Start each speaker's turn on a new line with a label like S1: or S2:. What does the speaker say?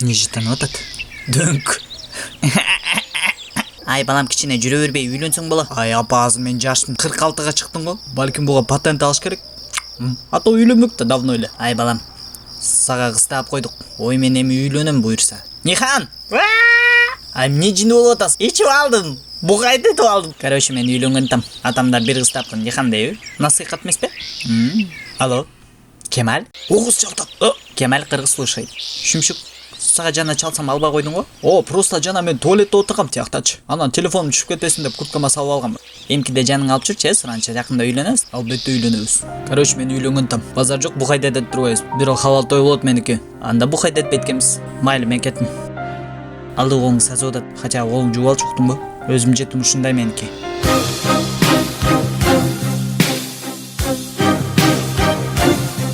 S1: Не житанып атат? Дөңк. Ай балам кичине жүрө бербей үйлөнсөң болот. Ай апа азыр мен жашым 46-га чыктым го. Балким буга патент алыш керек. А то үйлөнмөк да давно эле. Ай балам, сага кыз таап койдук. Ой мен эми үйлөнөм буйрса. Нихан! Ай эмне жин болуп атасың? Ичип алдым. Бугайды этип алдым. Короче, мен үйлөнгөн там. Атамдар бир кыз тапкан, Нихан дейби? Насыйхат эмеспи? Алло. Кемал? Огуз чалтат. Кемал кыргыз слушает. Шүмшүк, сага жана чалсам албай койдуң го? Просто жана мен туалетте отургам тияктачы. Анан телефонум түшүп кетесин деп курткама салып алгам. Эмкиде жаның алып жүрчү, анча жакында үйлөнөбүз. Албетте үйлөнөбүз. Короче, мен үйлөнгөн там. Базар жок, бухайда деп турбайбыз. Бирок халал той болот меники. Анда бухайда этпейт экенбиз. Майлы мен кеттим. Алды колуң сазып атат. Хотя колуң жууп алчу уктуңбу? Өзүм жетим ушундай меники.